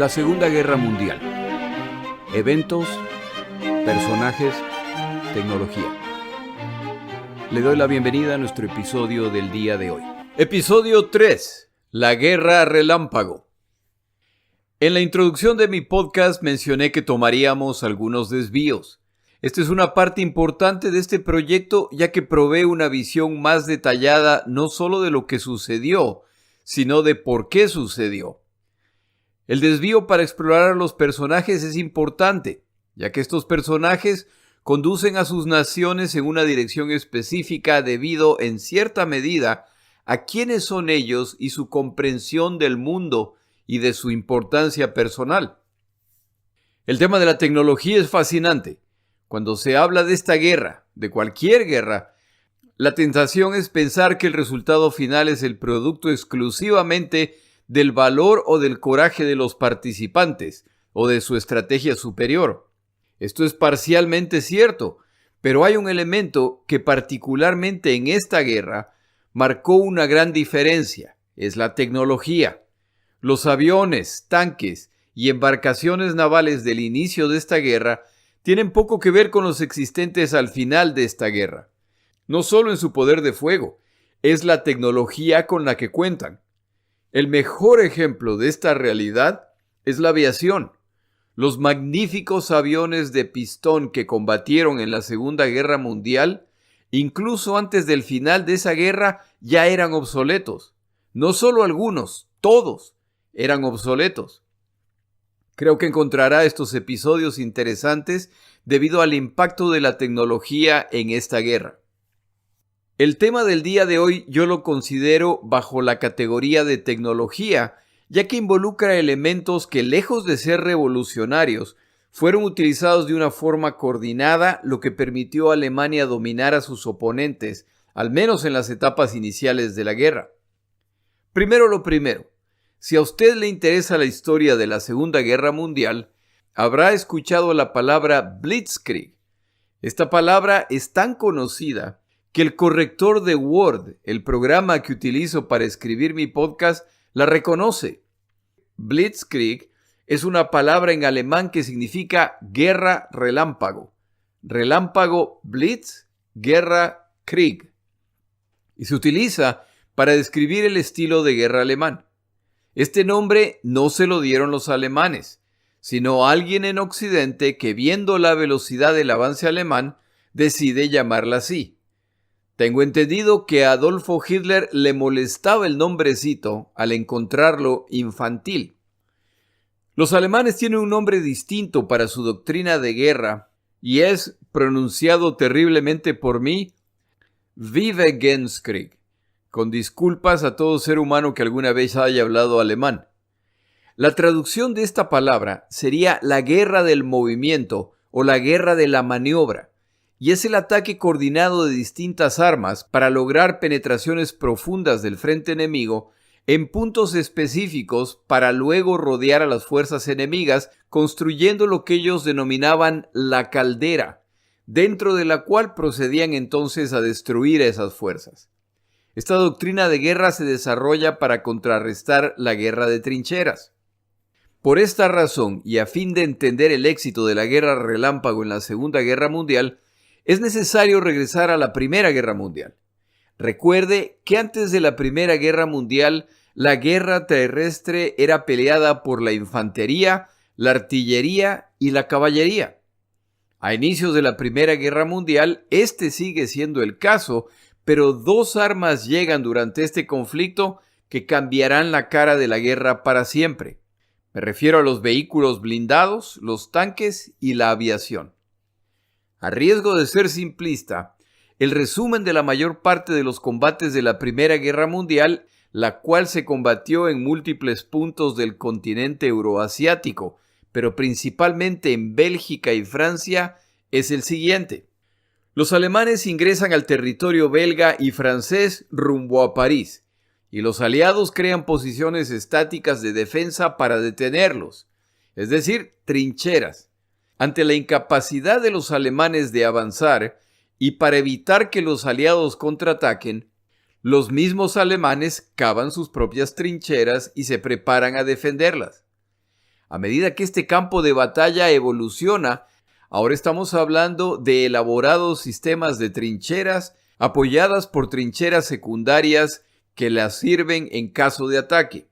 La Segunda Guerra Mundial. Eventos, personajes, tecnología. Le doy la bienvenida a nuestro episodio del día de hoy. Episodio 3. La Guerra Relámpago. En la introducción de mi podcast mencioné que tomaríamos algunos desvíos. Esta es una parte importante de este proyecto, ya que provee una visión más detallada no solo de lo que sucedió, sino de por qué sucedió. El desvío para explorar a los personajes es importante, ya que estos personajes conducen a sus naciones en una dirección específica debido, en cierta medida, a quiénes son ellos y su comprensión del mundo y de su importancia personal. El tema de la tecnología es fascinante. Cuando se habla de esta guerra, de cualquier guerra, la tentación es pensar que el resultado final es el producto exclusivamente del valor o del coraje de los participantes o de su estrategia superior. Esto es parcialmente cierto, pero hay un elemento que particularmente en esta guerra marcó una gran diferencia, es la tecnología. Los aviones, tanques y embarcaciones navales del inicio de esta guerra tienen poco que ver con los existentes al final de esta guerra. No solo en su poder de fuego, es la tecnología con la que cuentan. El mejor ejemplo de esta realidad es la aviación. Los magníficos aviones de pistón que combatieron en la Segunda Guerra Mundial, incluso antes del final de esa guerra, ya eran obsoletos. No solo algunos, todos eran obsoletos. Creo que encontrará estos episodios interesantes debido al impacto de la tecnología en esta guerra. El tema del día de hoy yo lo considero bajo la categoría de tecnología, ya que involucra elementos que, lejos de ser revolucionarios, fueron utilizados de una forma coordinada, lo que permitió a Alemania dominar a sus oponentes, al menos en las etapas iniciales de la guerra. Primero lo primero, si a usted le interesa la historia de la Segunda Guerra Mundial, habrá escuchado la palabra Blitzkrieg. Esta palabra es tan conocida que el corrector de Word, el programa que utilizo para escribir mi podcast, la reconoce. Blitzkrieg es una palabra en alemán que significa guerra relámpago. Relámpago Blitz, guerra Krieg. Y se utiliza para describir el estilo de guerra alemán. Este nombre no se lo dieron los alemanes, sino alguien en Occidente que, viendo la velocidad del avance alemán, decide llamarla así. Tengo entendido que a Adolfo Hitler le molestaba el nombrecito al encontrarlo infantil. Los alemanes tienen un nombre distinto para su doctrina de guerra y es, pronunciado terriblemente por mí, Wiedergangskrieg, con disculpas a todo ser humano que alguna vez haya hablado alemán. La traducción de esta palabra sería la guerra del movimiento o la guerra de la maniobra. Y es el ataque coordinado de distintas armas para lograr penetraciones profundas del frente enemigo en puntos específicos para luego rodear a las fuerzas enemigas, construyendo lo que ellos denominaban la caldera, dentro de la cual procedían entonces a destruir a esas fuerzas. Esta doctrina de guerra se desarrolla para contrarrestar la guerra de trincheras. Por esta razón, y a fin de entender el éxito de la guerra relámpago en la Segunda Guerra Mundial, es necesario regresar a la Primera Guerra Mundial. Recuerde que antes de la Primera Guerra Mundial, la guerra terrestre era peleada por la infantería, la artillería y la caballería. A inicios de la Primera Guerra Mundial, este sigue siendo el caso, pero dos armas llegan durante este conflicto que cambiarán la cara de la guerra para siempre. Me refiero a los vehículos blindados, los tanques y la aviación. A riesgo de ser simplista, el resumen de la mayor parte de los combates de la Primera Guerra Mundial, la cual se combatió en múltiples puntos del continente euroasiático, pero principalmente en Bélgica y Francia, es el siguiente. Los alemanes ingresan al territorio belga y francés rumbo a París, y los aliados crean posiciones estáticas de defensa para detenerlos, es decir, trincheras. Ante la incapacidad de los alemanes de avanzar y para evitar que los aliados contraataquen, los mismos alemanes cavan sus propias trincheras y se preparan a defenderlas. A medida que este campo de batalla evoluciona, ahora estamos hablando de elaborados sistemas de trincheras apoyadas por trincheras secundarias que las sirven en caso de ataque.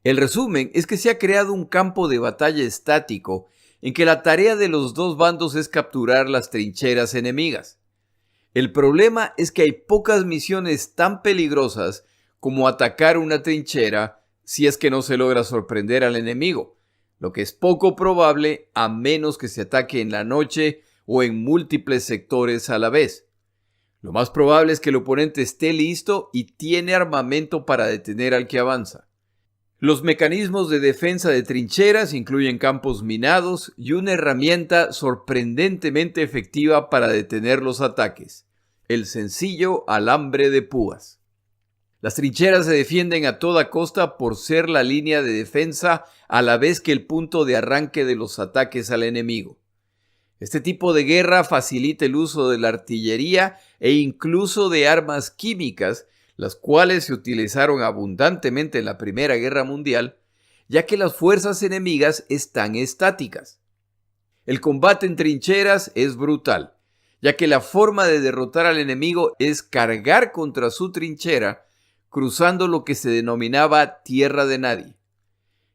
El resumen es que se ha creado un campo de batalla estático en que la tarea de los dos bandos es capturar las trincheras enemigas. El problema es que hay pocas misiones tan peligrosas como atacar una trinchera si es que no se logra sorprender al enemigo, lo que es poco probable a menos que se ataque en la noche o en múltiples sectores a la vez. Lo más probable es que el oponente esté listo y tiene armamento para detener al que avanza. Los mecanismos de defensa de trincheras incluyen campos minados y una herramienta sorprendentemente efectiva para detener los ataques: el sencillo alambre de púas. Las trincheras se defienden a toda costa por ser la línea de defensa a la vez que el punto de arranque de los ataques al enemigo. Este tipo de guerra facilita el uso de la artillería e incluso de armas químicas, las cuales se utilizaron abundantemente en la Primera Guerra Mundial, ya que las fuerzas enemigas están estáticas. El combate en trincheras es brutal, ya que la forma de derrotar al enemigo es cargar contra su trinchera, cruzando lo que se denominaba tierra de nadie.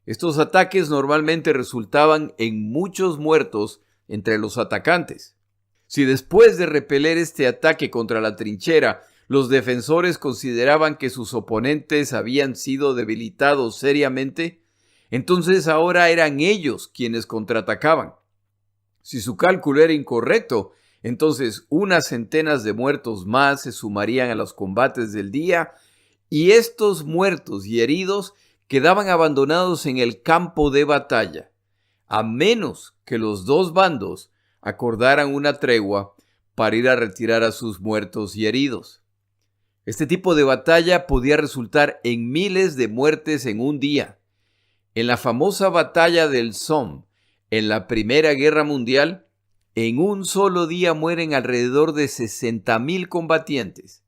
Estos ataques normalmente resultaban en muchos muertos entre los atacantes. Si después de repeler este ataque contra la trinchera, los defensores consideraban que sus oponentes habían sido debilitados seriamente, entonces ahora eran ellos quienes contraatacaban. Si su cálculo era incorrecto, entonces unas centenas de muertos más se sumarían a los combates del día, y estos muertos y heridos quedaban abandonados en el campo de batalla, a menos que los dos bandos acordaran una tregua para ir a retirar a sus muertos y heridos. Este tipo de batalla podía resultar en miles de muertes en un día. En la famosa batalla del Somme, en la Primera Guerra Mundial, en un solo día mueren alrededor de 60,000 combatientes.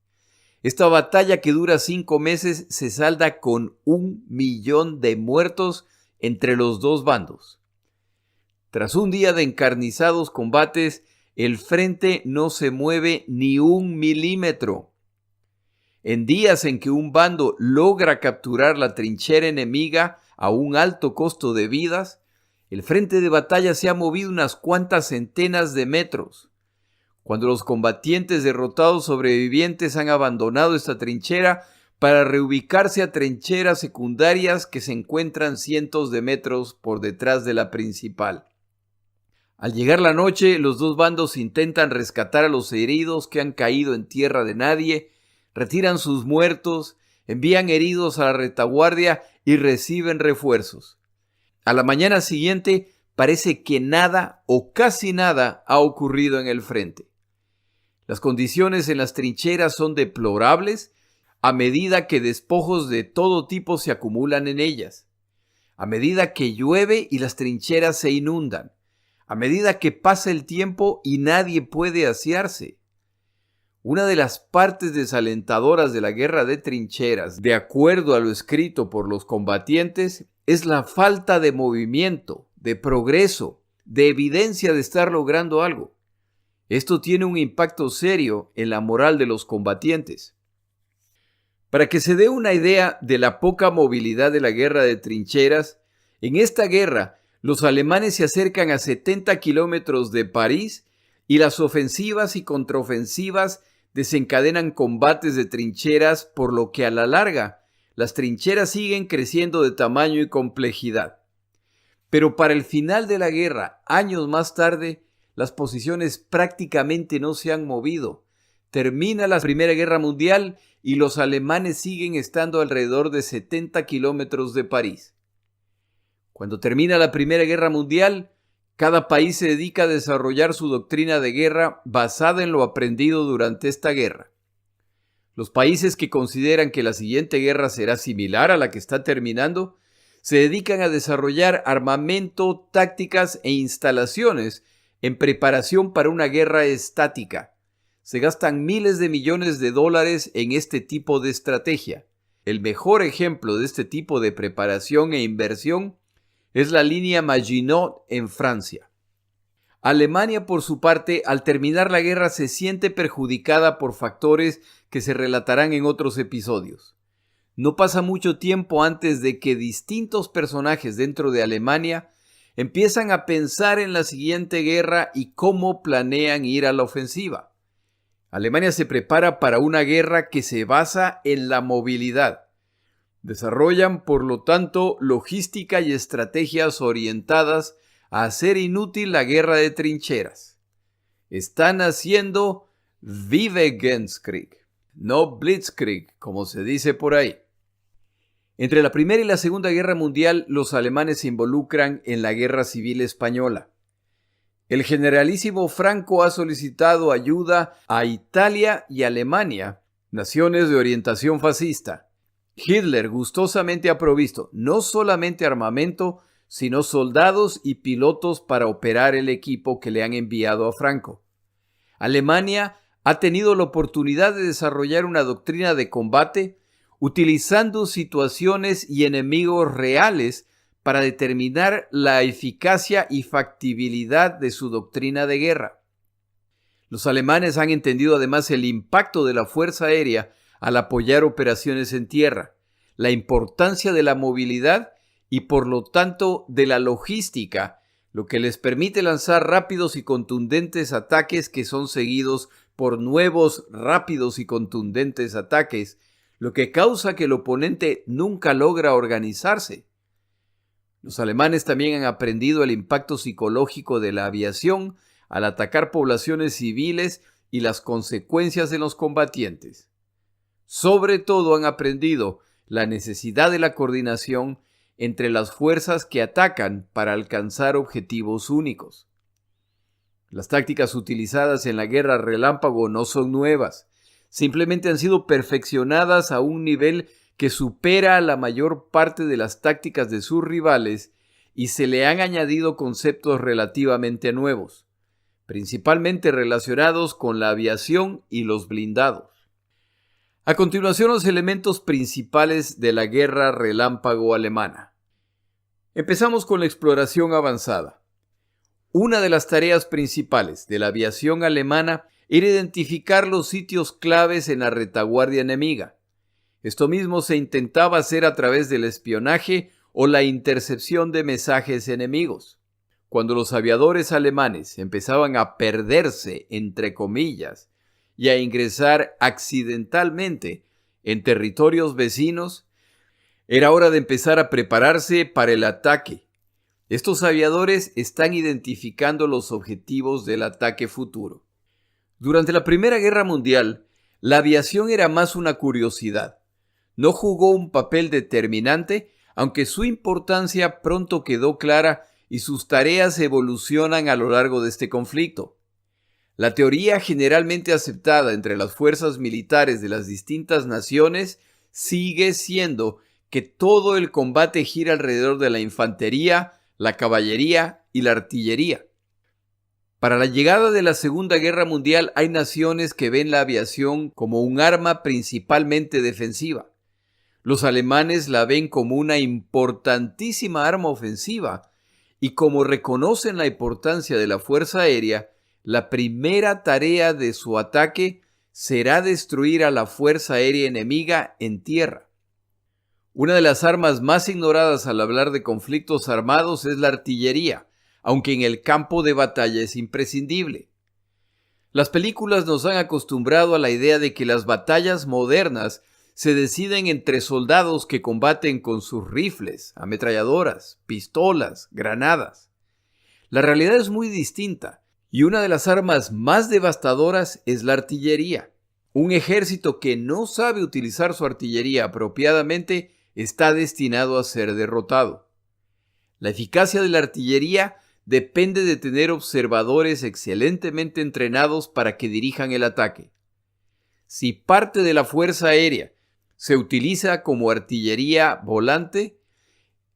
Esta batalla, que dura 5 meses, se salda con 1,000,000 de muertos entre los dos bandos. Tras un día de encarnizados combates, el frente no se mueve ni 1 milímetro. En días en que un bando logra capturar la trinchera enemiga a un alto costo de vidas, el frente de batalla se ha movido unas cuantas centenas de metros. Cuando los combatientes derrotados sobrevivientes han abandonado esta trinchera para reubicarse a trincheras secundarias que se encuentran cientos de metros por detrás de la principal. Al llegar la noche, los dos bandos intentan rescatar a los heridos que han caído en tierra de nadie, retiran sus muertos, envían heridos a la retaguardia y reciben refuerzos. A la mañana siguiente parece que nada o casi nada ha ocurrido en el frente. Las condiciones en las trincheras son deplorables a medida que despojos de todo tipo se acumulan en ellas, a medida que llueve y las trincheras se inundan, a medida que pasa el tiempo y nadie puede asearse. Una de las partes desalentadoras de la guerra de trincheras, de acuerdo a lo escrito por los combatientes, es la falta de movimiento, de progreso, de evidencia de estar logrando algo. Esto tiene un impacto serio en la moral de los combatientes. Para que se dé una idea de la poca movilidad de la guerra de trincheras, en esta guerra los alemanes se acercan a 70 kilómetros de París y las ofensivas y contraofensivas desencadenan combates de trincheras, por lo que a la larga las trincheras siguen creciendo de tamaño y complejidad. Pero para el final de la guerra, años más tarde, las posiciones prácticamente no se han movido. Termina la Primera Guerra Mundial y los alemanes siguen estando alrededor de 70 kilómetros de París. Cuando termina la Primera Guerra Mundial, cada país se dedica a desarrollar su doctrina de guerra basada en lo aprendido durante esta guerra. Los países que consideran que la siguiente guerra será similar a la que está terminando, se dedican a desarrollar armamento, tácticas e instalaciones en preparación para una guerra estática. Se gastan miles de millones de dólares en este tipo de estrategia. El mejor ejemplo de este tipo de preparación e inversión Es la línea Maginot en Francia. Alemania, por su parte, al terminar la guerra se siente perjudicada por factores que se relatarán en otros episodios. No pasa mucho tiempo antes de que distintos personajes dentro de Alemania empiezan a pensar en la siguiente guerra y cómo planean ir a la ofensiva. Alemania se prepara para una guerra que se basa en la movilidad. Desarrollan, por lo tanto, logística y estrategias orientadas a hacer inútil la guerra de trincheras. Están haciendo Wiedergangskrieg, no Blitzkrieg, como se dice por ahí. Entre la Primera y la Segunda Guerra Mundial, los alemanes se involucran en la Guerra Civil Española. El generalísimo Franco ha solicitado ayuda a Italia y Alemania, naciones de orientación fascista. Hitler gustosamente ha provisto no solamente armamento, sino soldados y pilotos para operar el equipo que le han enviado a Franco. Alemania ha tenido la oportunidad de desarrollar una doctrina de combate utilizando situaciones y enemigos reales para determinar la eficacia y factibilidad de su doctrina de guerra. Los alemanes han entendido además el impacto de la fuerza aérea al apoyar operaciones en tierra, la importancia de la movilidad y por lo tanto de la logística, lo que les permite lanzar rápidos y contundentes ataques que son seguidos por nuevos rápidos y contundentes ataques, lo que causa que el oponente nunca logra organizarse. Los alemanes también han aprendido el impacto psicológico de la aviación al atacar poblaciones civiles y las consecuencias en los combatientes. Sobre todo han aprendido la necesidad de la coordinación entre las fuerzas que atacan para alcanzar objetivos únicos. Las tácticas utilizadas en la guerra relámpago no son nuevas, simplemente han sido perfeccionadas a un nivel que supera a la mayor parte de las tácticas de sus rivales y se le han añadido conceptos relativamente nuevos, principalmente relacionados con la aviación y los blindados. A continuación, los elementos principales de la guerra relámpago alemana. Empezamos con la exploración avanzada. Una de las tareas principales de la aviación alemana era identificar los sitios claves en la retaguardia enemiga. Esto mismo se intentaba hacer a través del espionaje o la intercepción de mensajes enemigos. Cuando los aviadores alemanes empezaban a perderse, entre comillas, y a ingresar accidentalmente en territorios vecinos, era hora de empezar a prepararse para el ataque. Estos aviadores están identificando los objetivos del ataque futuro. Durante la Primera Guerra Mundial, la aviación era más una curiosidad. No jugó un papel determinante, aunque su importancia pronto quedó clara y sus tareas evolucionan a lo largo de este conflicto. La teoría generalmente aceptada entre las fuerzas militares de las distintas naciones sigue siendo que todo el combate gira alrededor de la infantería, la caballería y la artillería. Para la llegada de la Segunda Guerra Mundial hay naciones que ven la aviación como un arma principalmente defensiva. Los alemanes la ven como una importantísima arma ofensiva y como reconocen la importancia de la fuerza aérea, la primera tarea de su ataque será destruir a la fuerza aérea enemiga en tierra. Una de las armas más ignoradas al hablar de conflictos armados es la artillería, aunque en el campo de batalla es imprescindible. Las películas nos han acostumbrado a la idea de que las batallas modernas se deciden entre soldados que combaten con sus rifles, ametralladoras, pistolas, granadas. La realidad es muy distinta, y una de las armas más devastadoras es la artillería. Un ejército que no sabe utilizar su artillería apropiadamente está destinado a ser derrotado. La eficacia de la artillería depende de tener observadores excelentemente entrenados para que dirijan el ataque. Si parte de la fuerza aérea se utiliza como artillería volante,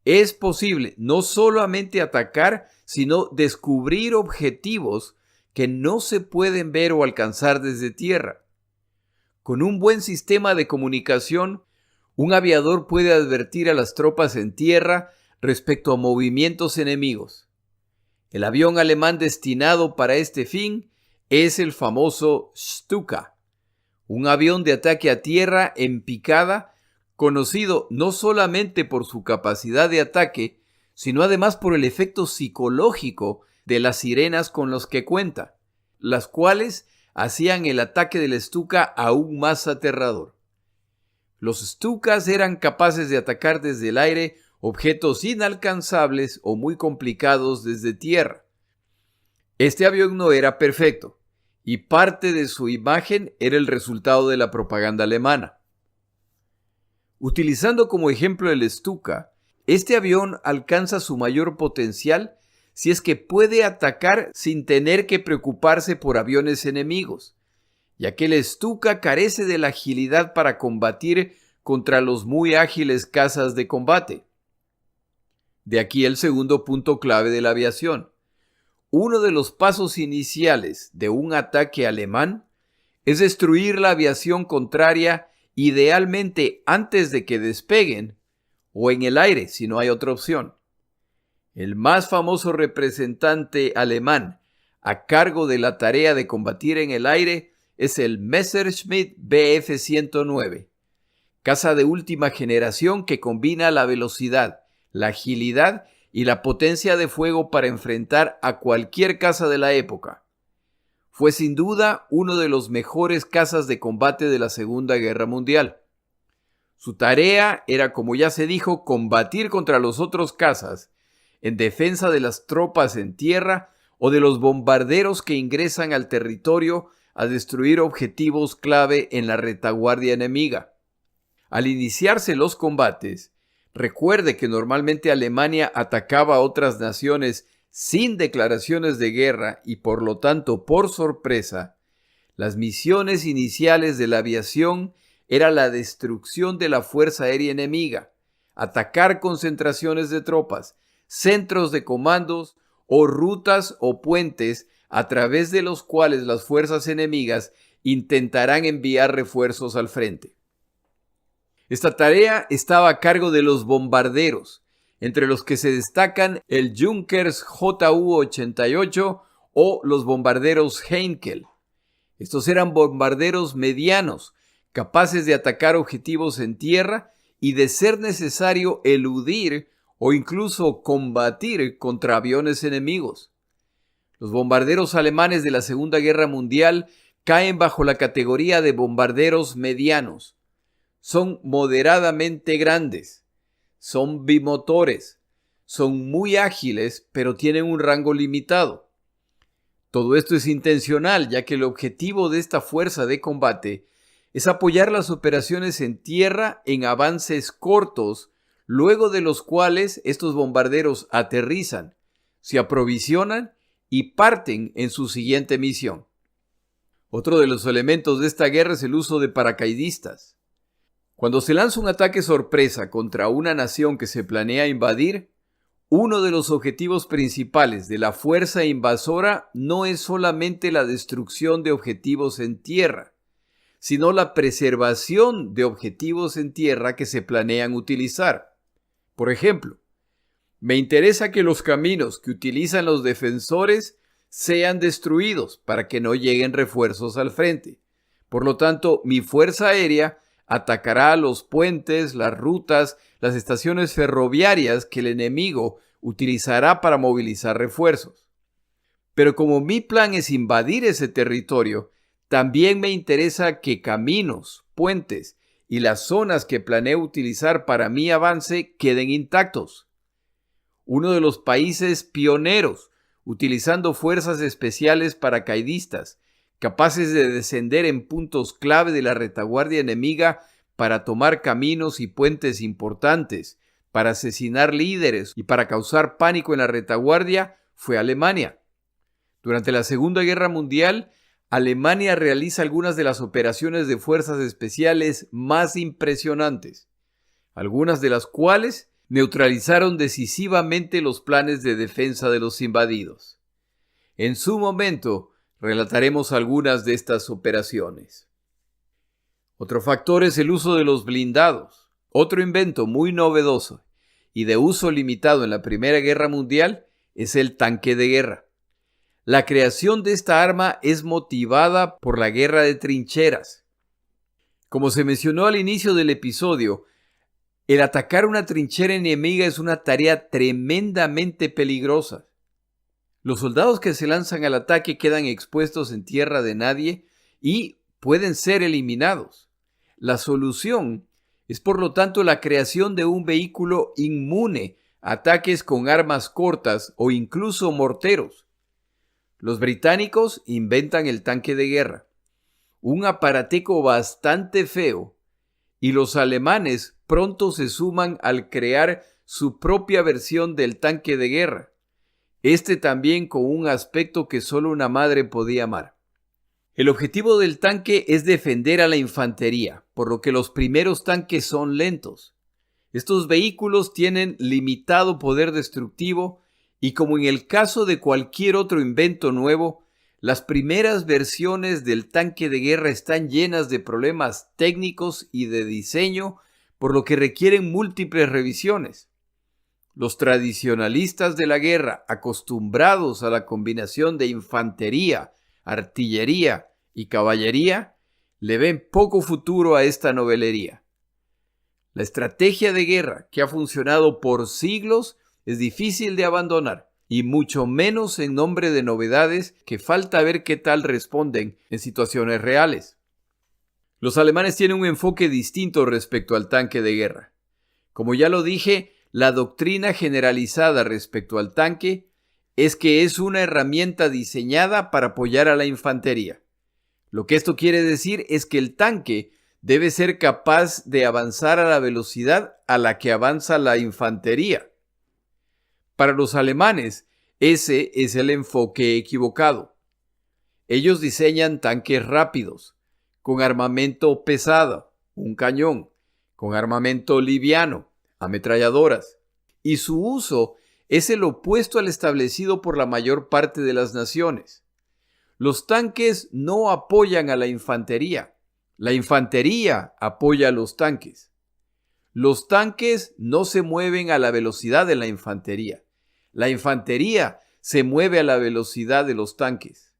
es posible no solamente atacar, sino descubrir objetivos que no se pueden ver o alcanzar desde tierra. Con un buen sistema de comunicación, un aviador puede advertir a las tropas en tierra respecto a movimientos enemigos. El avión alemán destinado para este fin es el famoso Stuka, un avión de ataque a tierra en picada, conocido no solamente por su capacidad de ataque, sino además por el efecto psicológico de las sirenas con los que cuenta, las cuales hacían el ataque del Stuka aún más aterrador. Los Stukas eran capaces de atacar desde el aire objetos inalcanzables o muy complicados desde tierra. Este avión no era perfecto, y parte de su imagen era el resultado de la propaganda alemana. Utilizando como ejemplo el Stuka, este avión alcanza su mayor potencial si es que puede atacar sin tener que preocuparse por aviones enemigos, ya que el Stuka carece de la agilidad para combatir contra los muy ágiles cazas de combate. De aquí el segundo punto clave de la aviación. Uno de los pasos iniciales de un ataque alemán es destruir la aviación contraria, idealmente antes de que despeguen o en el aire si no hay otra opción. El más famoso representante alemán a cargo de la tarea de combatir en el aire es el Messerschmitt Bf-109, caza de última generación que combina la velocidad, la agilidad y la potencia de fuego para enfrentar a cualquier caza de la época. Fue sin duda uno de los mejores cazas de combate de la Segunda Guerra Mundial. Su tarea era, como ya se dijo, combatir contra los otros cazas en defensa de las tropas en tierra o de los bombarderos que ingresan al territorio a destruir objetivos clave en la retaguardia enemiga. Al iniciarse los combates, recuerde que normalmente Alemania atacaba a otras naciones sin declaraciones de guerra y por lo tanto por sorpresa. Las misiones iniciales de la aviación era la destrucción de la fuerza aérea enemiga, atacar concentraciones de tropas, centros de comandos o rutas o puentes a través de los cuales las fuerzas enemigas intentarán enviar refuerzos al frente. Esta tarea estaba a cargo de los bombarderos, entre los que se destacan el Junkers Ju-88 o los bombarderos Heinkel. Estos eran bombarderos medianos, capaces de atacar objetivos en tierra y, de ser necesario, eludir o incluso combatir contra aviones enemigos. Los bombarderos alemanes de la Segunda Guerra Mundial caen bajo la categoría de bombarderos medianos. Son moderadamente grandes, son bimotores, son muy ágiles, pero tienen un rango limitado. Todo esto es intencional, ya que el objetivo de esta fuerza de combate es apoyar las operaciones en tierra en avances cortos, luego de los cuales estos bombarderos aterrizan, se aprovisionan y parten en su siguiente misión. Otro de los elementos de esta guerra es el uso de paracaidistas. Cuando se lanza un ataque sorpresa contra una nación que se planea invadir, uno de los objetivos principales de la fuerza invasora no es solamente la destrucción de objetivos en tierra, sino la preservación de objetivos en tierra que se planean utilizar. Por ejemplo, me interesa que los caminos que utilizan los defensores sean destruidos para que no lleguen refuerzos al frente. Por lo tanto, mi fuerza aérea atacará los puentes, las rutas, las estaciones ferroviarias que el enemigo utilizará para movilizar refuerzos. Pero como mi plan es invadir ese territorio, también me interesa que caminos, puentes y las zonas que planeo utilizar para mi avance queden intactos. Uno de los países pioneros utilizando fuerzas especiales paracaidistas, capaces de descender en puntos clave de la retaguardia enemiga para tomar caminos y puentes importantes, para asesinar líderes y para causar pánico en la retaguardia, fue Alemania. Durante la Segunda Guerra Mundial, Alemania realiza algunas de las operaciones de fuerzas especiales más impresionantes, algunas de las cuales neutralizaron decisivamente los planes de defensa de los invadidos. En su momento, relataremos algunas de estas operaciones. Otro factor es el uso de los blindados, otro invento muy novedoso, y de uso limitado en la Primera Guerra Mundial es el tanque de guerra. La creación de esta arma es motivada por la guerra de trincheras. Como se mencionó al inicio del episodio, el atacar una trinchera enemiga es una tarea tremendamente peligrosa. Los soldados que se lanzan al ataque quedan expuestos en tierra de nadie y pueden ser eliminados. La solución es, por lo tanto, la creación de un vehículo inmune a ataques con armas cortas o incluso morteros. Los británicos inventan el tanque de guerra, un aparateco bastante feo, y los alemanes pronto se suman al crear su propia versión del tanque de guerra, este también con un aspecto que solo una madre podía amar. El objetivo del tanque es defender a la infantería, por lo que los primeros tanques son lentos. Estos vehículos tienen limitado poder destructivo y, como en el caso de cualquier otro invento nuevo, las primeras versiones del tanque de guerra están llenas de problemas técnicos y de diseño, por lo que requieren múltiples revisiones. Los tradicionalistas de la guerra, acostumbrados a la combinación de infantería, artillería y caballería, le ven poco futuro a esta novelería. La estrategia de guerra, que ha funcionado por siglos, es difícil de abandonar, y mucho menos en nombre de novedades que falta ver qué tal responden en situaciones reales. Los alemanes tienen un enfoque distinto respecto al tanque de guerra. Como ya lo dije, la doctrina generalizada respecto al tanque es que es una herramienta diseñada para apoyar a la infantería. Lo que esto quiere decir es que el tanque debe ser capaz de avanzar a la velocidad a la que avanza la infantería. Para los alemanes, ese es el enfoque equivocado. Ellos diseñan tanques rápidos, con armamento pesado, un cañón, con armamento liviano, ametralladoras, y su uso es el opuesto al establecido por la mayor parte de las naciones. Los tanques no apoyan a la infantería apoya a los tanques. Los tanques no se mueven a la velocidad de la infantería se mueve a la velocidad de los tanques.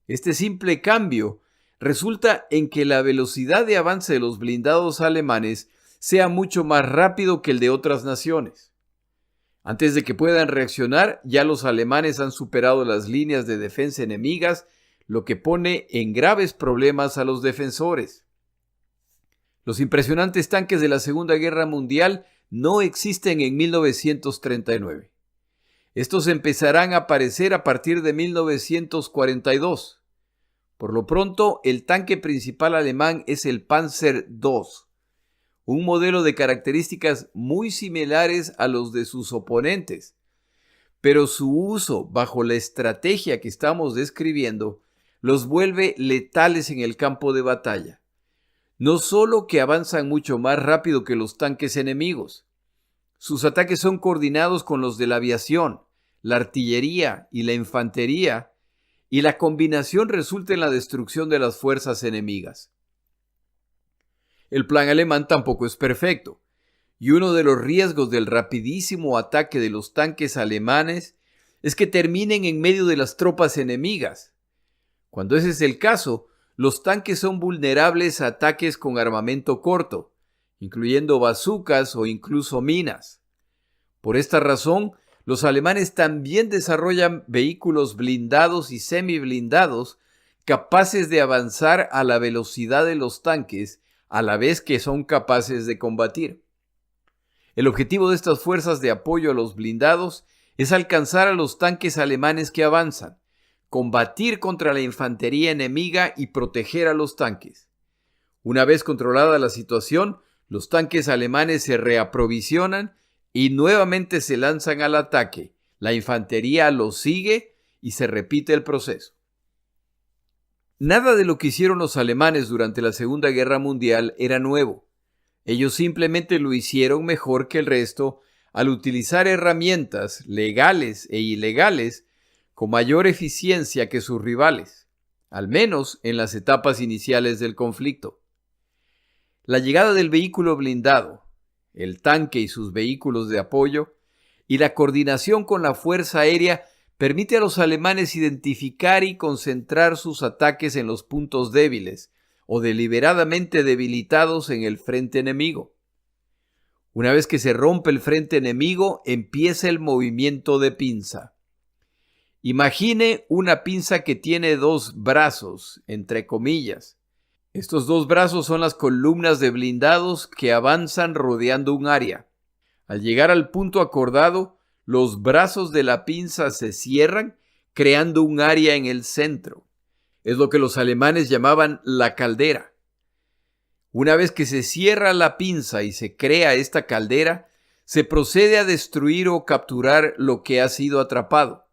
Este simple cambio resulta en que la velocidad de avance de los blindados alemanes sea mucho más rápido que el de otras naciones. Antes de que puedan reaccionar, ya los alemanes han superado las líneas de defensa enemigas, lo que pone en graves problemas a los defensores. Los impresionantes tanques de la Segunda Guerra Mundial no existen en 1939. Estos empezarán a aparecer a partir de 1942. Por lo pronto, el tanque principal alemán es el Panzer II, un modelo de características muy similares a los de sus oponentes, pero su uso bajo la estrategia que estamos describiendo los vuelve letales en el campo de batalla. No solo que avanzan mucho más rápido que los tanques enemigos, sus ataques son coordinados con los de la aviación, la artillería y la infantería, y la combinación resulta en la destrucción de las fuerzas enemigas. El plan alemán tampoco es perfecto, y uno de los riesgos del rapidísimo ataque de los tanques alemanes es que terminen en medio de las tropas enemigas. Cuando ese es el caso, los tanques son vulnerables a ataques con armamento corto, incluyendo bazucas o incluso minas. Por esta razón, los alemanes también desarrollan vehículos blindados y semiblindados capaces de avanzar a la velocidad de los tanques a la vez que son capaces de combatir. El objetivo de estas fuerzas de apoyo a los blindados es alcanzar a los tanques alemanes que avanzan, combatir contra la infantería enemiga y proteger a los tanques. Una vez controlada la situación, los tanques alemanes se reaprovisionan y nuevamente se lanzan al ataque. La infantería los sigue y se repite el proceso. Nada de lo que hicieron los alemanes durante la Segunda Guerra Mundial era nuevo. Ellos simplemente lo hicieron mejor que el resto al utilizar herramientas legales e ilegales con mayor eficiencia que sus rivales, al menos en las etapas iniciales del conflicto. La llegada del vehículo blindado, el tanque y sus vehículos de apoyo, y la coordinación con la Fuerza Aérea permite a los alemanes identificar y concentrar sus ataques en los puntos débiles o deliberadamente debilitados en el frente enemigo. Una vez que se rompe el frente enemigo, empieza el movimiento de pinza. Imagine una pinza que tiene dos brazos, entre comillas. Estos dos brazos son las columnas de blindados que avanzan rodeando un área. Al llegar al punto acordado, los brazos de la pinza se cierran, creando un área en el centro. Es lo que los alemanes llamaban la caldera. Una vez que se cierra la pinza y se crea esta caldera, se procede a destruir o capturar lo que ha sido atrapado.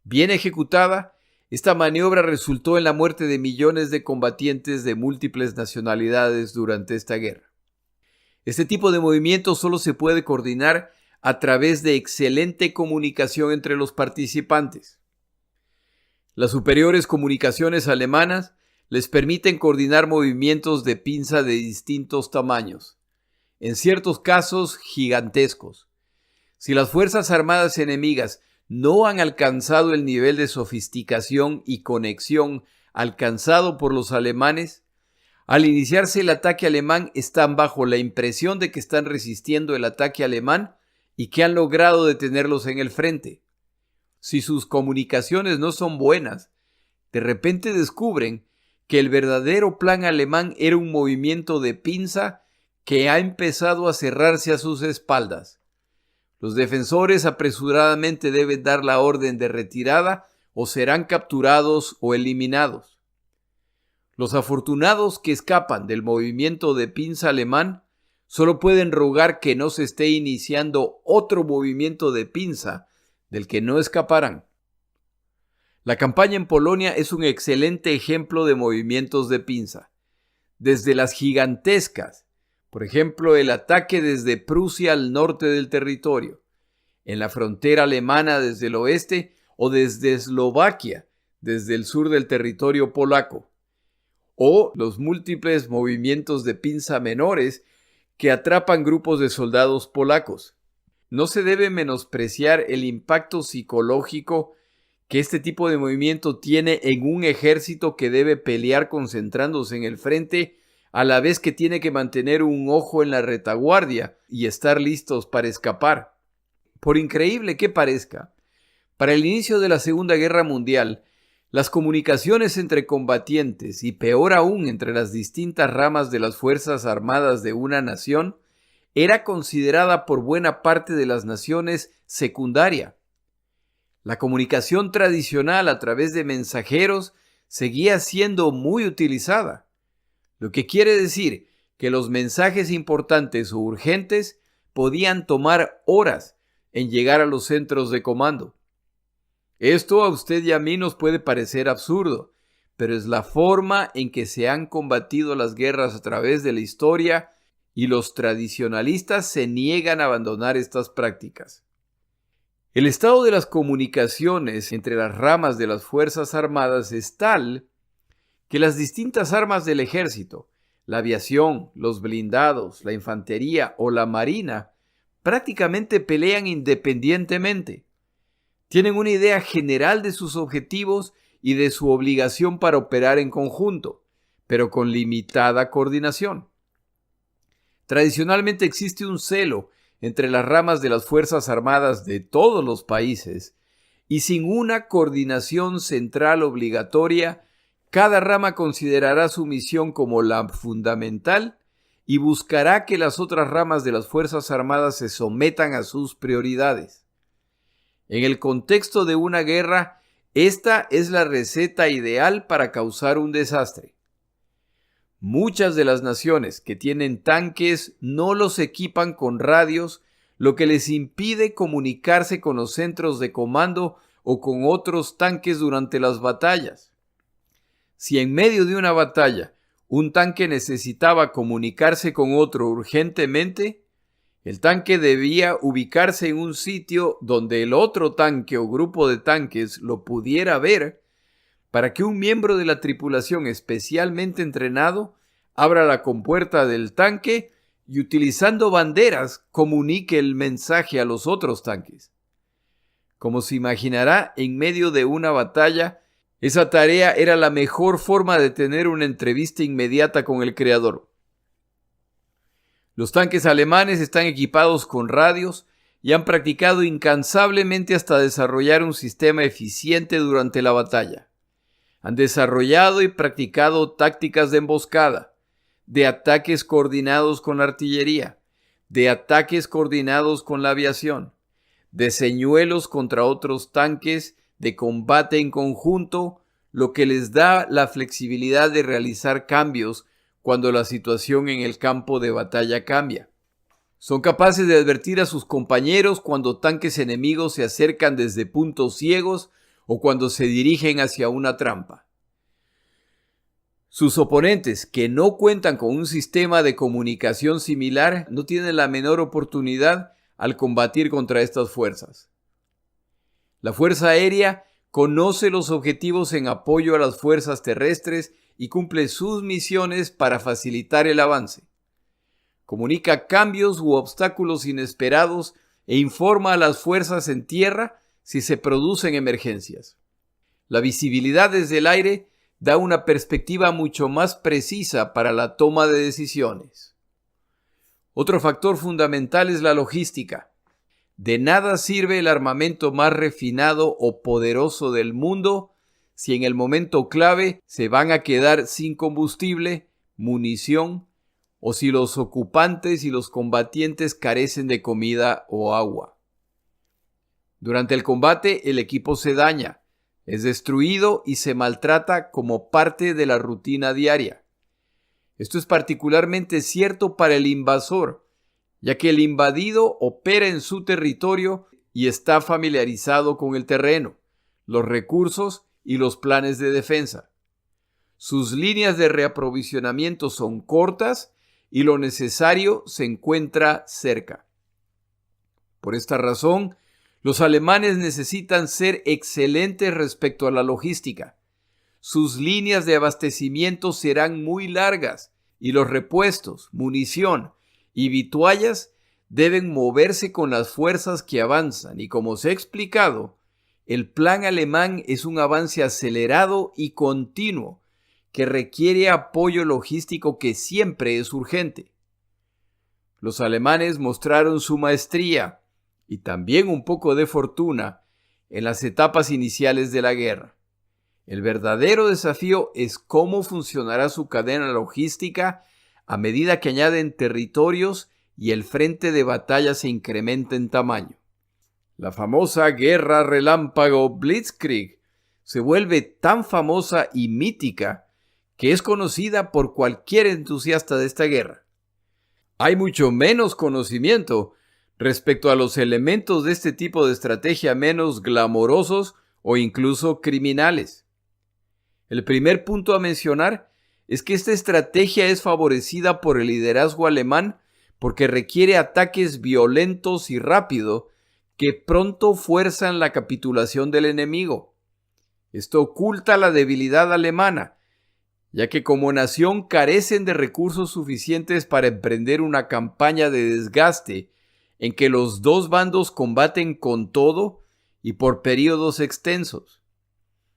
Bien ejecutada, esta maniobra resultó en la muerte de millones de combatientes de múltiples nacionalidades durante esta guerra. Este tipo de movimiento solo se puede coordinar a través de excelente comunicación entre los participantes. Las superiores comunicaciones alemanas les permiten coordinar movimientos de pinza de distintos tamaños, en ciertos casos gigantescos. Si las fuerzas armadas enemigas no han alcanzado el nivel de sofisticación y conexión alcanzado por los alemanes, al iniciarse el ataque alemán están bajo la impresión de que están resistiendo el ataque alemán y que han logrado detenerlos en el frente. Si sus comunicaciones no son buenas, de repente descubren que el verdadero plan alemán era un movimiento de pinza que ha empezado a cerrarse a sus espaldas. Los defensores apresuradamente deben dar la orden de retirada o serán capturados o eliminados. Los afortunados que escapan del movimiento de pinza alemán solo pueden rogar que no se esté iniciando otro movimiento de pinza del que no escaparán. La campaña en Polonia es un excelente ejemplo de movimientos de pinza. Desde las gigantescas, por ejemplo, el ataque desde Prusia al norte del territorio, en la frontera alemana desde el oeste o desde Eslovaquia, desde el sur del territorio polaco, o los múltiples movimientos de pinza menores que atrapan grupos de soldados polacos. No se debe menospreciar el impacto psicológico que este tipo de movimiento tiene en un ejército que debe pelear concentrándose en el frente a la vez que tiene que mantener un ojo en la retaguardia y estar listos para escapar. Por increíble que parezca, para el inicio de la Segunda Guerra Mundial, las comunicaciones entre combatientes y peor aún entre las distintas ramas de las Fuerzas Armadas de una nación era considerada por buena parte de las naciones secundaria. La comunicación tradicional a través de mensajeros seguía siendo muy utilizada, lo que quiere decir que los mensajes importantes o urgentes podían tomar horas en llegar a los centros de comando. Esto a usted y a mí nos puede parecer absurdo, pero es la forma en que se han combatido las guerras a través de la historia y los tradicionalistas se niegan a abandonar estas prácticas. El estado de las comunicaciones entre las ramas de las Fuerzas Armadas es tal que las distintas armas del ejército, la aviación, los blindados, la infantería o la marina, prácticamente pelean independientemente. Tienen una idea general de sus objetivos y de su obligación para operar en conjunto, pero con limitada coordinación. Tradicionalmente existe un celo entre las ramas de las Fuerzas Armadas de todos los países, y sin una coordinación central obligatoria, cada rama considerará su misión como la fundamental y buscará que las otras ramas de las Fuerzas Armadas se sometan a sus prioridades. En el contexto de una guerra, esta es la receta ideal para causar un desastre. Muchas de las naciones que tienen tanques no los equipan con radios, lo que les impide comunicarse con los centros de comando o con otros tanques durante las batallas. Si en medio de una batalla un tanque necesitaba comunicarse con otro urgentemente, el tanque debía ubicarse en un sitio donde el otro tanque o grupo de tanques lo pudiera ver para que un miembro de la tripulación especialmente entrenado abra la compuerta del tanque y utilizando banderas comunique el mensaje a los otros tanques. Como se imaginará, en medio de una batalla, esa tarea era la mejor forma de tener una entrevista inmediata con el creador. Los tanques alemanes están equipados con radios y han practicado incansablemente hasta desarrollar un sistema eficiente durante la batalla. Han desarrollado y practicado tácticas de emboscada, de ataques coordinados con la artillería, de ataques coordinados con la aviación, de señuelos contra otros tanques, de combate en conjunto, lo que les da la flexibilidad de realizar cambios cuando la situación en el campo de batalla cambia. Son capaces de advertir a sus compañeros cuando tanques enemigos se acercan desde puntos ciegos o cuando se dirigen hacia una trampa. Sus oponentes, que no cuentan con un sistema de comunicación similar, no tienen la menor oportunidad al combatir contra estas fuerzas. La Fuerza Aérea conoce los objetivos en apoyo a las fuerzas terrestres y cumple sus misiones para facilitar el avance. Comunica cambios u obstáculos inesperados e informa a las fuerzas en tierra si se producen emergencias. La visibilidad desde el aire da una perspectiva mucho más precisa para la toma de decisiones. Otro factor fundamental es la logística. De nada sirve el armamento más refinado o poderoso del mundo si en el momento clave se van a quedar sin combustible, munición, o si los ocupantes y los combatientes carecen de comida o agua. Durante el combate, el equipo se daña, es destruido y se maltrata como parte de la rutina diaria. Esto es particularmente cierto para el invasor, ya que el invadido opera en su territorio y está familiarizado con el terreno, los recursos y los planes de defensa. Sus líneas de reaprovisionamiento son cortas y lo necesario se encuentra cerca. Por esta razón, los alemanes necesitan ser excelentes respecto a la logística. Sus líneas de abastecimiento serán muy largas y los repuestos, munición y vituallas deben moverse con las fuerzas que avanzan y, como se ha explicado, el plan alemán es un avance acelerado y continuo que requiere apoyo logístico que siempre es urgente. Los alemanes mostraron su maestría y también un poco de fortuna en las etapas iniciales de la guerra. El verdadero desafío es cómo funcionará su cadena logística a medida que añaden territorios y el frente de batalla se incrementa en tamaño. La famosa guerra relámpago Blitzkrieg se vuelve tan famosa y mítica que es conocida por cualquier entusiasta de esta guerra. Hay mucho menos conocimiento respecto a los elementos de este tipo de estrategia menos glamorosos o incluso criminales. El primer punto a mencionar es que esta estrategia es favorecida por el liderazgo alemán porque requiere ataques violentos y rápidos que pronto fuerzan la capitulación del enemigo. Esto oculta la debilidad alemana, ya que como nación carecen de recursos suficientes para emprender una campaña de desgaste en que los dos bandos combaten con todo y por periodos extensos.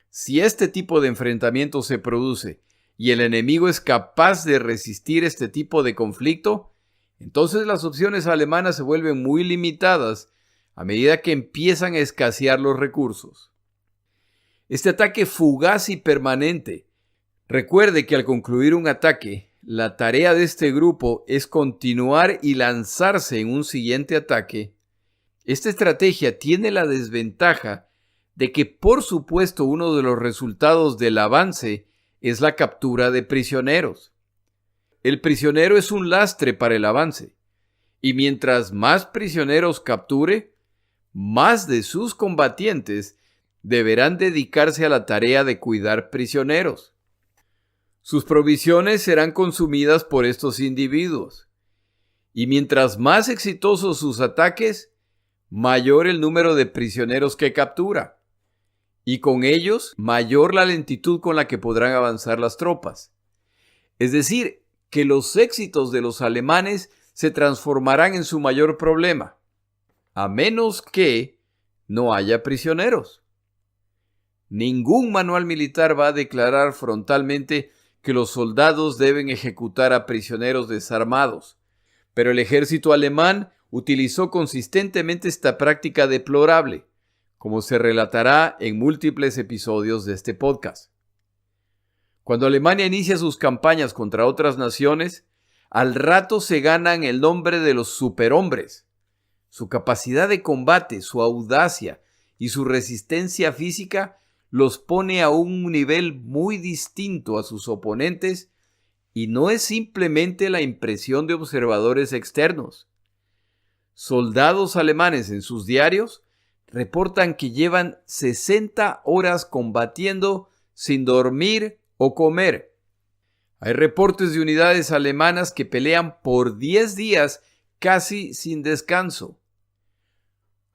Si este tipo de enfrentamiento se produce y el enemigo es capaz de resistir este tipo de conflicto, entonces las opciones alemanas se vuelven muy limitadas a medida que empiezan a escasear los recursos. Este ataque fugaz y permanente. Recuerde que al concluir un ataque, la tarea de este grupo es continuar y lanzarse en un siguiente ataque. Esta estrategia tiene la desventaja de que, por supuesto, uno de los resultados del avance es la captura de prisioneros. El prisionero es un lastre para el avance, y mientras más prisioneros capture, más de sus combatientes deberán dedicarse a la tarea de cuidar prisioneros. Sus provisiones serán consumidas por estos individuos, y mientras más exitosos sus ataques, mayor el número de prisioneros que captura, y con ellos mayor la lentitud con la que podrán avanzar las tropas. Es decir, que los éxitos de los alemanes se transformarán en su mayor problema, a menos que no haya prisioneros. Ningún manual militar va a declarar frontalmente que los soldados deben ejecutar a prisioneros desarmados, pero el ejército alemán utilizó consistentemente esta práctica deplorable, como se relatará en múltiples episodios de este podcast. Cuando Alemania inicia sus campañas contra otras naciones, al rato se ganan el nombre de los superhombres. Su capacidad de combate, su audacia y su resistencia física los pone a un nivel muy distinto a sus oponentes, y no es simplemente la impresión de observadores externos. Soldados alemanes en sus diarios reportan que llevan 60 horas combatiendo sin dormir o comer. Hay reportes de unidades alemanas que pelean por 10 días casi sin descanso.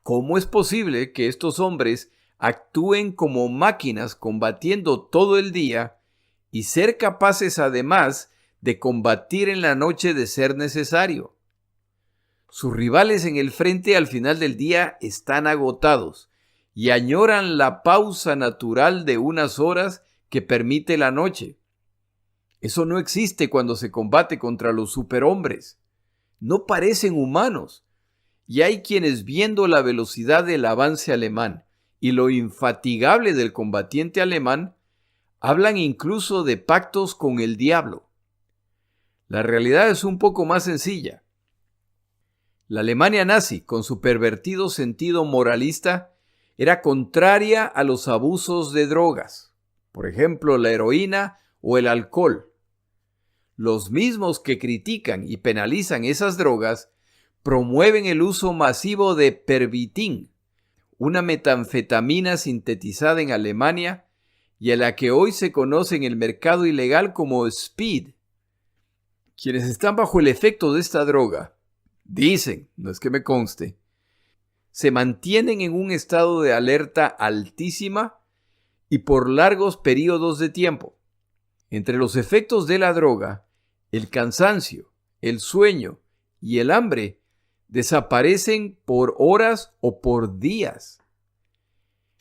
¿Cómo es posible que estos hombres actúen como máquinas combatiendo todo el día y ser capaces además de combatir en la noche de ser necesario? Sus rivales en el frente al final del día están agotados y añoran la pausa natural de unas horas que permite la noche. Eso no existe cuando se combate contra los superhombres. No parecen humanos. Y hay quienes, viendo la velocidad del avance alemán y lo infatigable del combatiente alemán, hablan incluso de pactos con el diablo. La realidad es un poco más sencilla. La Alemania nazi, con su pervertido sentido moralista, era contraria a los abusos de drogas, por ejemplo, la heroína o el alcohol. Los mismos que critican y penalizan esas drogas promueven el uso masivo de Pervitin, una metanfetamina sintetizada en Alemania y a la que hoy se conoce en el mercado ilegal como Speed. Quienes están bajo el efecto de esta droga, dicen, no es que me conste, se mantienen en un estado de alerta altísima y por largos periodos de tiempo. Entre los efectos de la droga, el cansancio, el sueño y el hambre desaparecen por horas o por días.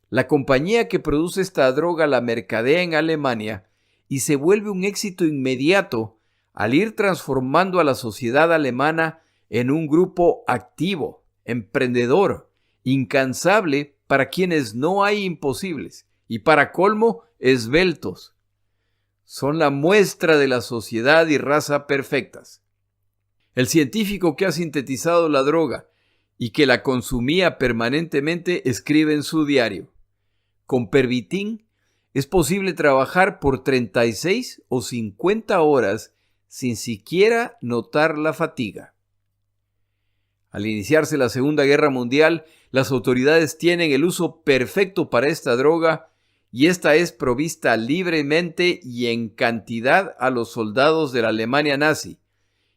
La compañía que produce esta droga la mercadea en Alemania y se vuelve un éxito inmediato al ir transformando a la sociedad alemana en un grupo activo, emprendedor, incansable para quienes no hay imposibles y para colmo esbeltos. Son la muestra de la sociedad y raza perfectas. El científico que ha sintetizado la droga y que la consumía permanentemente escribe en su diario: con Pervitin es posible trabajar por 36 o 50 horas sin siquiera notar la fatiga. Al iniciarse la Segunda Guerra Mundial, las autoridades tienen el uso perfecto para esta droga y esta es provista libremente y en cantidad a los soldados de la Alemania nazi,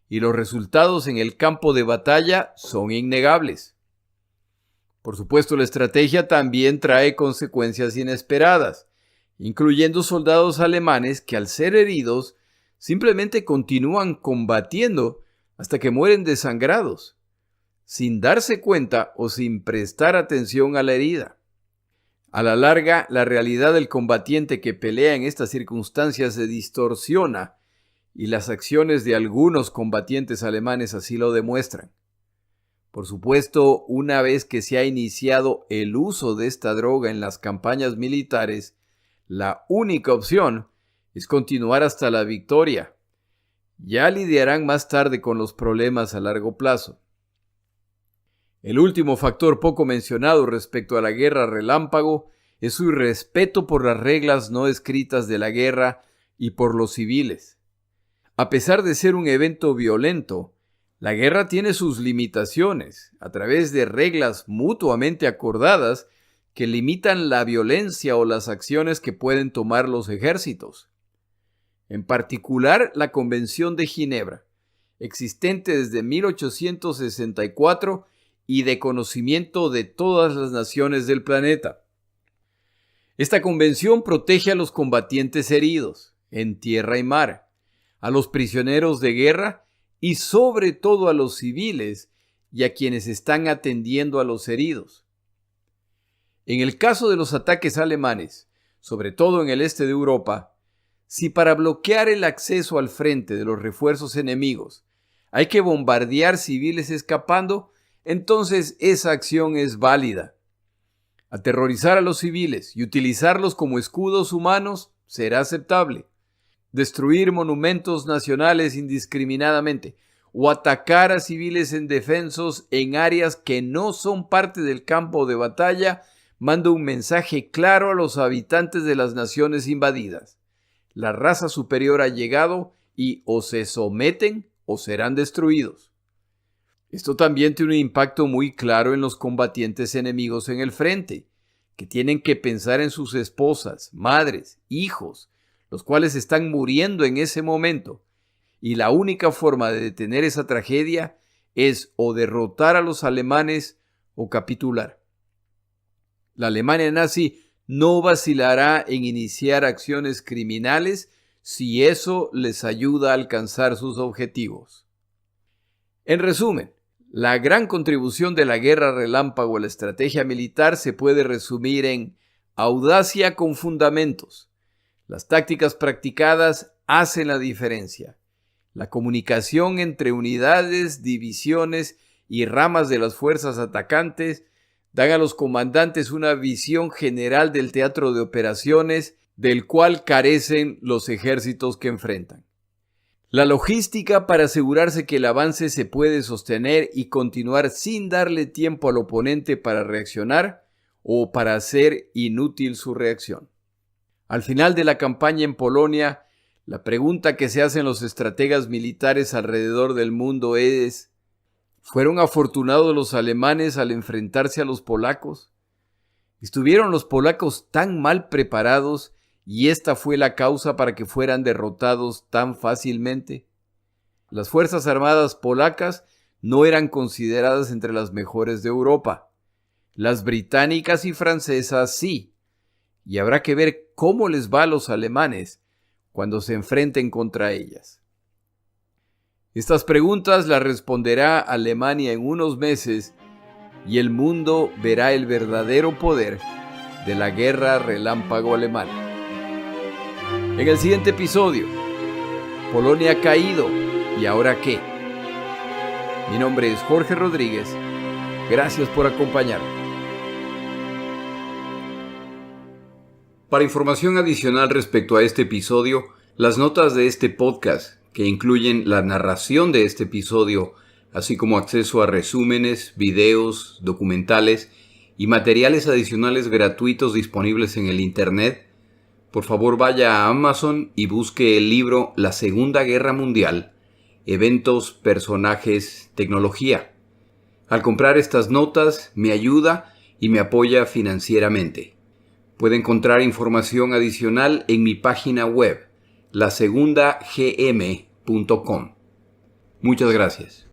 y los resultados en el campo de batalla son innegables. Por supuesto, la estrategia también trae consecuencias inesperadas, incluyendo soldados alemanes que al ser heridos simplemente continúan combatiendo hasta que mueren desangrados, sin darse cuenta o sin prestar atención a la herida. A la larga, la realidad del combatiente que pelea en estas circunstancias se distorsiona y las acciones de algunos combatientes alemanes así lo demuestran. Por supuesto, una vez que se ha iniciado el uso de esta droga en las campañas militares, la única opción es continuar hasta la victoria. Ya lidiarán más tarde con los problemas a largo plazo. El último factor poco mencionado respecto a la guerra relámpago es su irrespeto por las reglas no escritas de la guerra y por los civiles. A pesar de ser un evento violento, la guerra tiene sus limitaciones a través de reglas mutuamente acordadas que limitan la violencia o las acciones que pueden tomar los ejércitos. En particular, la Convención de Ginebra, existente desde 1864 y de conocimiento de todas las naciones del planeta. Esta convención protege a los combatientes heridos, en tierra y mar, a los prisioneros de guerra y sobre todo a los civiles y a quienes están atendiendo a los heridos. En el caso de los ataques alemanes, sobre todo en el este de Europa, si para bloquear el acceso al frente de los refuerzos enemigos hay que bombardear civiles escapando, entonces esa acción es válida. Aterrorizar a los civiles y utilizarlos como escudos humanos será aceptable. Destruir monumentos nacionales indiscriminadamente o atacar a civiles indefensos en áreas que no son parte del campo de batalla manda un mensaje claro a los habitantes de las naciones invadidas. La raza superior ha llegado y o se someten o serán destruidos. Esto también tiene un impacto muy claro en los combatientes enemigos en el frente, que tienen que pensar en sus esposas, madres, hijos, los cuales están muriendo en ese momento, y la única forma de detener esa tragedia es o derrotar a los alemanes o capitular. La Alemania nazi no vacilará en iniciar acciones criminales si eso les ayuda a alcanzar sus objetivos. En resumen, la gran contribución de la guerra relámpago a la estrategia militar se puede resumir en audacia con fundamentos. Las tácticas practicadas hacen la diferencia. La comunicación entre unidades, divisiones y ramas de las fuerzas atacantes dan a los comandantes una visión general del teatro de operaciones del cual carecen los ejércitos que enfrentan. La logística para asegurarse que el avance se puede sostener y continuar sin darle tiempo al oponente para reaccionar o para hacer inútil su reacción. Al final de la campaña en Polonia, la pregunta que se hacen los estrategas militares alrededor del mundo es: ¿fueron afortunados los alemanes al enfrentarse a los polacos? ¿Estuvieron los polacos tan mal preparados y esta fue la causa para que fueran derrotados tan fácilmente? Las fuerzas armadas polacas no eran consideradas entre las mejores de Europa. Las británicas y francesas sí, y habrá que ver cómo les va a los alemanes cuando se enfrenten contra ellas. Estas preguntas las responderá Alemania en unos meses y el mundo verá el verdadero poder de la guerra relámpago alemana. En el siguiente episodio, Polonia ha caído, ¿y ahora qué? Mi nombre es Jorge Rodríguez. Gracias por acompañarme. Para información adicional respecto a este episodio, las notas de este podcast, que incluyen la narración de este episodio, así como acceso a resúmenes, videos, documentales y materiales adicionales gratuitos disponibles en el Internet, por favor vaya a Amazon y busque el libro La Segunda Guerra Mundial, Eventos, Personajes, Tecnología. Al comprar estas notas me ayuda y me apoya financieramente. Puede encontrar información adicional en mi página web, lasegundagm.com. Muchas gracias.